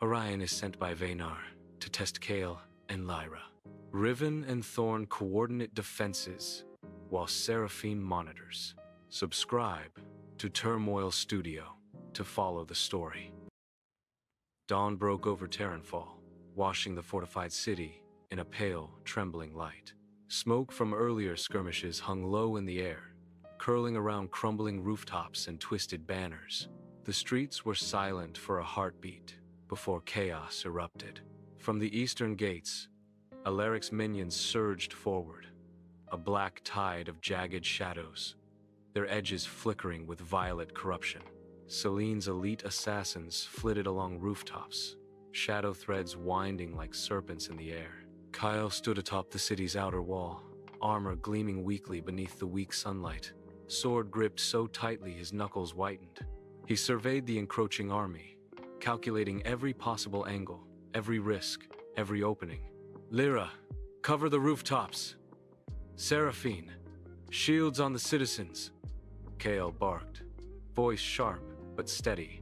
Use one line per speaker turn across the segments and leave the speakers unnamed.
Orion is sent by Veynar to test Kale and Lyra. Riven and Thorn coordinate defenses, while Seraphine monitors. Subscribe to Turmoil Studio to follow the story. Dawn broke over Terenfall, washing the fortified city in a pale, trembling light. Smoke from earlier skirmishes hung low in the air, curling around crumbling rooftops and twisted banners. The streets were silent for a heartbeat before chaos erupted. From the eastern gates, Alaric's minions surged forward, a black tide of jagged shadows, their edges flickering with violet corruption. Selene's elite assassins flitted along rooftops, shadow threads winding like serpents in the air. Kyle stood atop the city's outer wall, armor gleaming weakly beneath the weak sunlight, sword gripped so tightly his knuckles whitened. He surveyed the encroaching army, calculating every possible angle, every risk, every opening. Lyra, cover the rooftops. Seraphine, shields on the citizens. Kale barked, voice sharp but steady,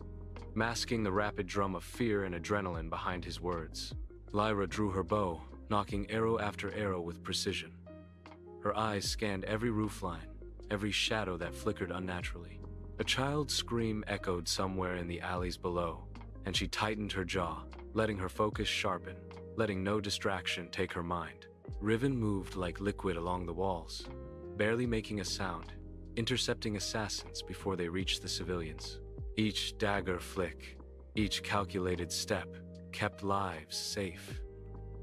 masking the rapid drum of fear and adrenaline behind his words. Lyra drew her bow, knocking arrow after arrow with precision. Her eyes scanned every roofline, every shadow that flickered unnaturally. A child's scream echoed somewhere in the alleys below, and she tightened her jaw, letting her focus sharpen, letting no distraction take her mind. Riven moved like liquid along the walls, barely making a sound, intercepting assassins before they reached the civilians. Each dagger flick, each calculated step, kept lives safe.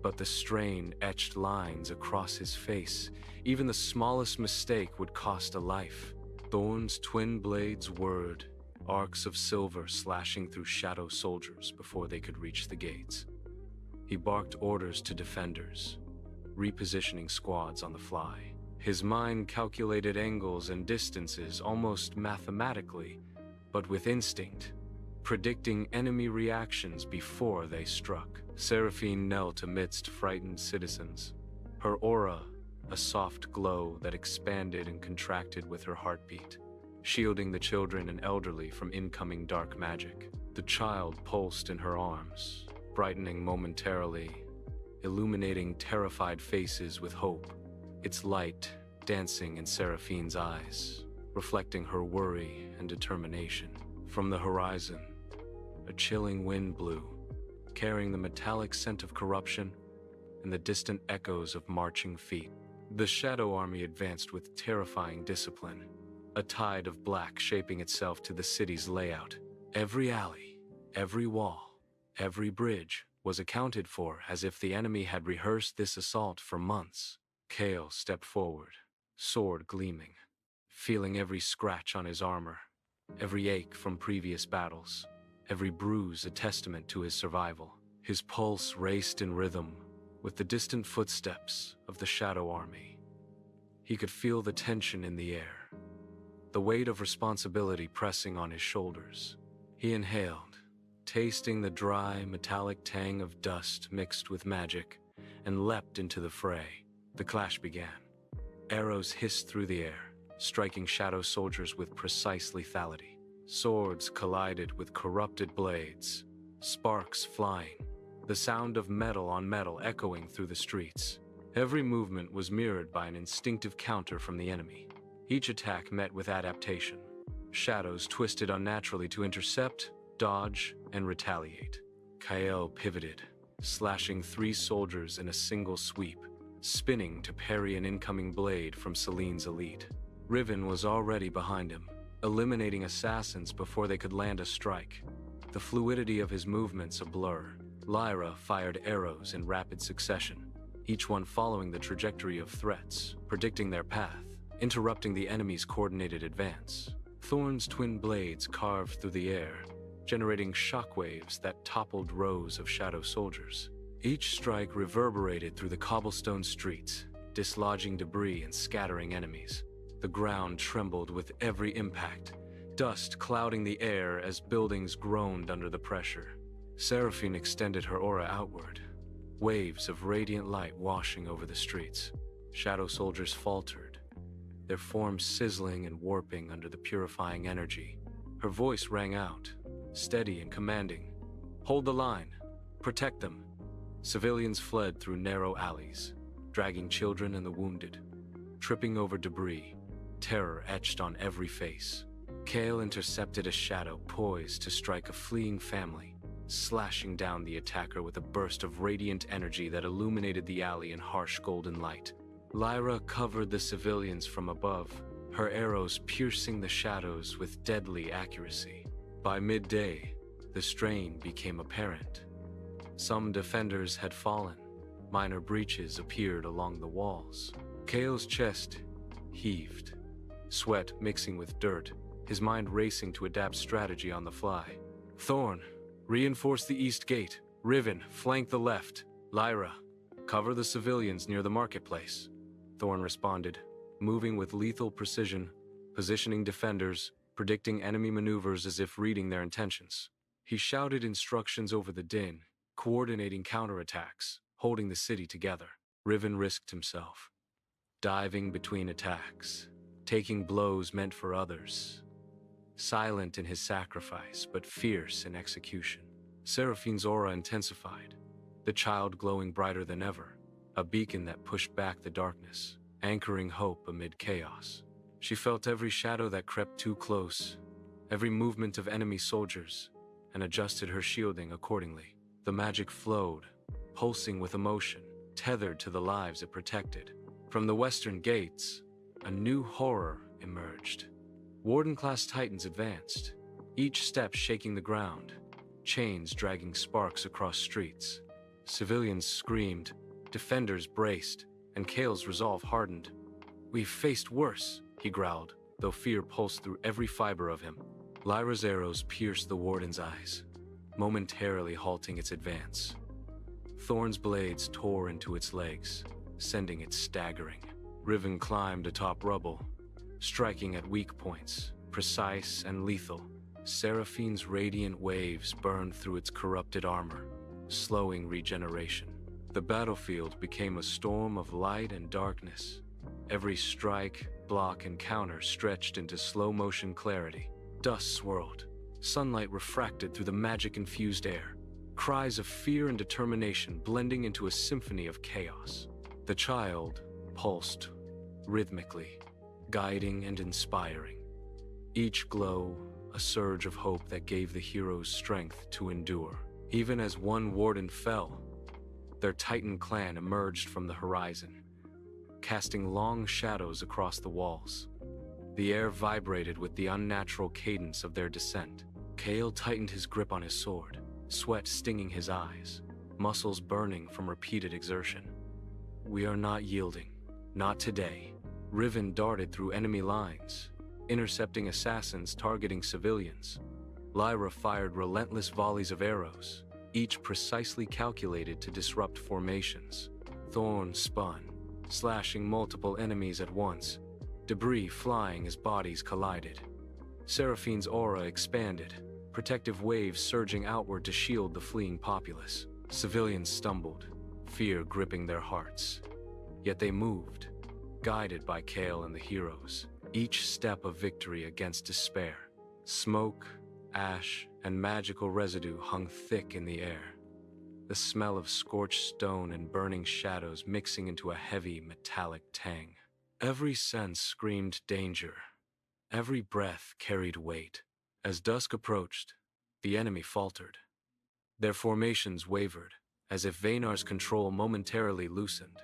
But the strain etched lines across his face. Even the smallest mistake would cost a life. Thorn's twin blades whirred, arcs of silver slashing through shadow soldiers before they could reach the gates. He barked orders to defenders, repositioning squads on the fly. His mind calculated angles and distances almost mathematically, but with instinct, predicting enemy reactions before they struck. Seraphine knelt amidst frightened citizens, her aura a soft glow that expanded and contracted with her heartbeat, shielding the children and elderly from incoming dark magic. The child pulsed in her arms, brightening momentarily, illuminating terrified faces with hope, its light dancing in Seraphine's eyes, reflecting her worry and determination. From the horizon, a chilling wind blew, carrying the metallic scent of corruption and the distant echoes of marching feet. The Shadow Army advanced with terrifying discipline, a tide of black shaping itself to the city's layout. Every alley, every wall, every bridge was accounted for as if the enemy had rehearsed this assault for months. Kale stepped forward, sword gleaming, feeling every scratch on his armor, every ache from previous battles, every bruise a testament to his survival. His pulse raced in rhythm with the distant footsteps of the Shadow Army. He could feel the tension in the air, the weight of responsibility pressing on his shoulders. He inhaled, tasting the dry, metallic tang of dust mixed with magic, and leapt into the fray. The clash began. Arrows hissed through the air, striking shadow soldiers with precise lethality. Swords collided with corrupted blades, sparks flying, the sound of metal on metal echoing through the streets. Every movement was mirrored by an instinctive counter from the enemy. Each attack met with adaptation. Shadows twisted unnaturally to intercept, dodge, and retaliate. Kyle pivoted, slashing 3 soldiers in a single sweep, spinning to parry an incoming blade from Selene's elite. Riven was already behind him, eliminating assassins before they could land a strike, the fluidity of his movements a blur. Lyra fired arrows in rapid succession, each one following the trajectory of threats, predicting their path, interrupting the enemy's coordinated advance. Thorn's twin blades carved through the air, generating shockwaves that toppled rows of shadow soldiers. Each strike reverberated through the cobblestone streets, dislodging debris and scattering enemies. The ground trembled with every impact, dust clouding the air as buildings groaned under the pressure. Seraphine extended her aura outward, waves of radiant light washing over the streets. Shadow soldiers faltered, their forms sizzling and warping under the purifying energy. Her voice rang out, steady and commanding. "Hold the line. Protect them. Civilians fled through narrow alleys, dragging children and the wounded, tripping over debris, terror etched on every face. Kale intercepted a shadow poised to strike a fleeing family, slashing down the attacker with a burst of radiant energy that illuminated the alley in harsh golden light. Lyra covered the civilians from above, her arrows piercing the shadows with deadly accuracy. By midday, the strain became apparent. Some defenders had fallen. Minor breaches appeared along the walls. Kale's chest heaved, sweat mixing with dirt, his mind racing to adapt strategy on the fly. Thorn, reinforce the east gate. Riven, flank the left. Lyra, cover the civilians near the marketplace. Thorn responded, moving with lethal precision, positioning defenders, predicting enemy maneuvers as if reading their intentions. He shouted instructions over the din, coordinating counterattacks, holding the city together. Riven risked himself, diving between attacks, taking blows meant for others. Silent in his sacrifice, but fierce in execution. Seraphine's aura intensified, the child glowing brighter than ever, a beacon that pushed back the darkness, anchoring hope amid chaos. She felt every shadow that crept too close, every movement of enemy soldiers, and adjusted her shielding accordingly. The magic flowed, pulsing with emotion, tethered to the lives it protected. From the western gates, a new horror emerged. Warden-class Titans advanced, each step shaking the ground, chains dragging sparks across streets. Civilians screamed, defenders braced, and Kale's resolve hardened. "We've faced worse," he growled, though fear pulsed through every fiber of him. Lyra's arrows pierced the Warden's eyes, momentarily halting its advance. Thorn's blades tore into its legs, sending it staggering. Riven climbed atop rubble, striking at weak points, precise and lethal. Seraphine's radiant waves burned through its corrupted armor, slowing regeneration. The battlefield became a storm of light and darkness. Every strike, block, and counter stretched into slow-motion clarity. Dust swirled, sunlight refracted through the magic-infused air. Cries of fear and determination blending into a symphony of chaos. The child pulsed rhythmically, guiding and inspiring. Each glow, a surge of hope that gave the heroes strength to endure. Even as one warden fell, their Titan clan emerged from the horizon, casting long shadows across the walls. The air vibrated with the unnatural cadence of their descent. Kale tightened his grip on his sword, sweat stinging his eyes, muscles burning from repeated exertion. "We are not yielding. Not today." Riven darted through enemy lines, intercepting assassins targeting civilians. Lyra fired relentless volleys of arrows, each precisely calculated to disrupt formations. Thorn spun, slashing multiple enemies at once, debris flying as bodies collided. Seraphine's aura expanded, protective waves surging outward to shield the fleeing populace. Civilians stumbled, fear gripping their hearts. Yet they moved, guided by Kale and the heroes, each step a victory against despair. Smoke, ash, and magical residue hung thick in the air, the smell of scorched stone and burning shadows mixing into a heavy, metallic tang. Every sense screamed danger. Every breath carried weight. As dusk approached, the enemy faltered. Their formations wavered, as if Veynar's control momentarily loosened.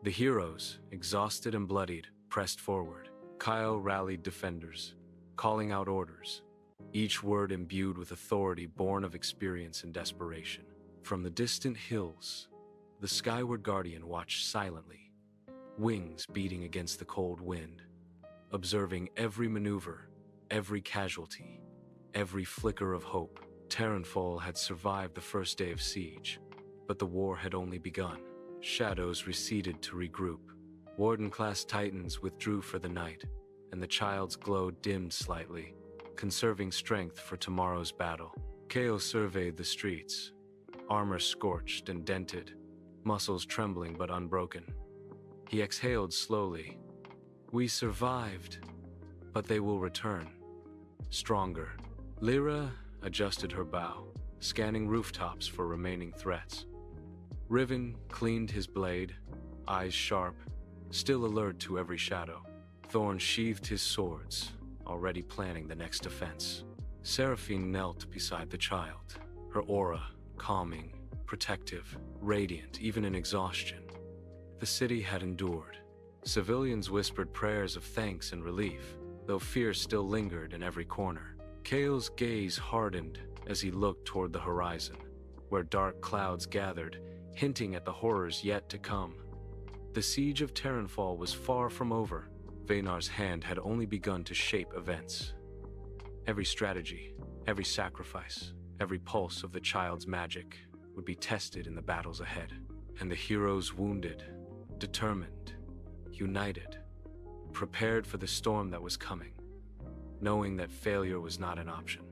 The heroes, exhausted and bloodied, pressed forward. Kyle rallied defenders, calling out orders, each word imbued with authority born of experience and desperation. From the distant hills, the skyward guardian watched silently, wings beating against the cold wind, observing every maneuver, every casualty, every flicker of hope. Terenfall had survived the first day of siege, but the war had only begun. Shadows receded to regroup. Warden-class Titans withdrew for the night, and the child's glow dimmed slightly, conserving strength for tomorrow's battle. Kale surveyed the streets, armor scorched and dented, muscles trembling but unbroken. He exhaled slowly. "We survived, but they will return. Stronger." Lyra adjusted her bow, scanning rooftops for remaining threats. Riven cleaned his blade, eyes sharp, still alert to every shadow. Thorn sheathed his swords, already planning the next defense. Seraphine knelt beside the child, her aura calming, protective, radiant, even in exhaustion. The city had endured. Civilians whispered prayers of thanks and relief, though fear still lingered in every corner. Kael's gaze hardened as he looked toward the horizon, where dark clouds gathered, hinting at the horrors yet to come. The siege of Terenfall was far from over. Veynar's hand had only begun to shape events. Every strategy, every sacrifice, every pulse of the child's magic would be tested in the battles ahead. And the heroes wounded, determined, united, prepared for the storm that was coming, knowing that failure was not an option.